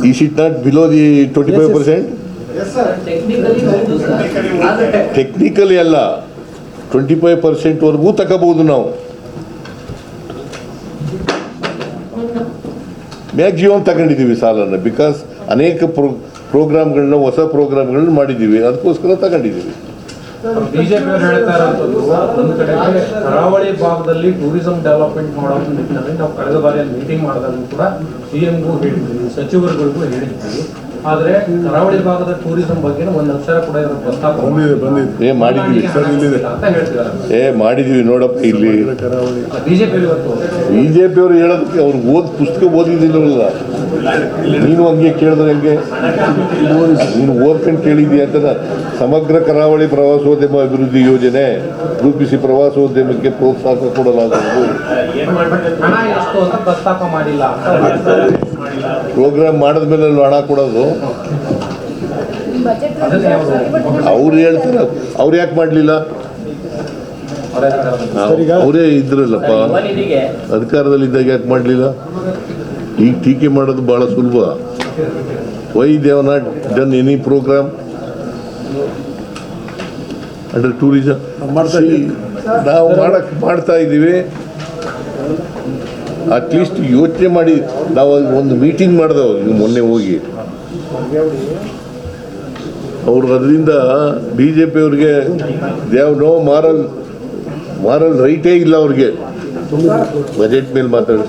Is it not below the 25%? Yes, sir. Technically ಅಲ್ಲ, 25%ವರೆಗೂ ತಗೋಬಹುದು ನಾವು. ಮ್ಯಾಕ್ಸಿಮಮ್ ತಗೊಂಡಿದ್ದೀವಿ ಸಾಲನ್ನು. ಬಿಕಾಸ್ ಅನೇಕ ಪ್ರೋಗ್ರಾಮ್ಗಳನ್ನ, ಹೊಸ ಪ್ರೋಗ್ರಾಮ್ಗಳನ್ನ ಮಾಡಿದ್ದೀವಿ, ಅದಕ್ಕೋಸ್ಕರ ತಗೊಂಡಿದ್ದೀವಿ. ಬಿಜೆಪಿಯವರು ಹೇಳ್ತಾ ಇರೋದು ಒಂದು ಕಡೆ ಕರಾವಳಿ ಭಾಗದಲ್ಲಿ ಟೂರಿಸಂ ಡೆವಲಪ್ಮೆಂಟ್ ಮಾಡೋ ನಿಟ್ಟಿನಲ್ಲಿ ನಾವು ಕಳೆದ ಬಾರಿ ಮೀಟಿಂಗ್ ಮಾಡಿದಾಗ ಕೂಡ ಸಿಎಂಗೂ ಹೇಳಿದ್ವಿ, ಸಚಿವರುಗಳಿಗೂ ಹೇಳಿದ್ವಿ. ಆದರೆ ಕರಾವಳಿ ಭಾಗದ ಟೂರಿಸಂ ಬಗ್ಗೆ ಒಂದು ಅಕ್ಷರ ಕೂಡ ಇದರ ಪ್ರಸ್ತಾಪ ಮಾಡಿದ್ವಿ ಅಂತ ಹೇಳ್ತಿದ್ದಾರೆ. ಮಾಡಿದ್ವಿ ನೋಡಪ್ಪ. ಇಲ್ಲಿ ಬಿಜೆಪಿಯವರು ಹೇಳೋದಕ್ಕೆ ಅವ್ರು ಪುಸ್ತಕ ಓದಿದ್ದಿಲ್ಲ. ನೀನು ಹಂಗೆ ಕೇಳಿದ್ರೆ ಹೆಂಗೆ? ನೀನು ಓದ್ಕೊಂಡು ಕೇಳಿದ್ಯಾ ಅಂತ. ಸಮಗ್ರ ಕರಾವಳಿ ಪ್ರವಾಸೋದ್ಯಮ ಅಭಿವೃದ್ಧಿ ಯೋಜನೆ ರೂಪಿಸಿ ಪ್ರವಾಸೋದ್ಯಮಕ್ಕೆ ಪ್ರೋತ್ಸಾಹ ಕೊಡಲಾಗುವುದು. ಪ್ರಸ್ತಾಪ ಮಾಡಿಲ್ಲ. ಪ್ರೋಗ್ರಾಮ್ ಮಾಡಿದ್ಮೇಲೆ ಹಣ ಕೊಡೋದು ಅವ್ರು ಹೇಳ್ತಾರೆ. ಅವ್ರು ಯಾಕೆ ಮಾಡಲಿಲ್ಲ? ಅವರೇ ಇದ್ರಲ್ಲಪ್ಪ ಅಧಿಕಾರದಲ್ಲಿದ್ದಾಗ ಯಾಕೆ ಮಾಡಲಿಲ್ಲ? ಈಗ ಟೀಕೆ ಮಾಡೋದು ಭಾಳ ಸುಲಭ. Why they have not done any programme under tourism? ನಾವು ಮಾಡ್ತಾ ಇದ್ದೀವಿ. ಅಟ್ಲೀಸ್ಟ್ ಯೋಚನೆ ಮಾಡಿ. ನಾವು ಒಂದು ಮೀಟಿಂಗ್ ಮಾಡಿದೆವು ಮೊನ್ನೆ ಹೋಗಿ. ಅವರು ಅದರಿಂದ ಬಿ ಜೆ ಪಿಯವ್ರಿಗೆ ದೇ ಹ್ಯಾವ್ ನೋ ಮಾರಲ್ ರೈಟೇ ಇಲ್ಲ ಅವ್ರಿಗೆ ಬಜೆಟ್ ಮೇಲೆ ಮಾತಾಡಿ.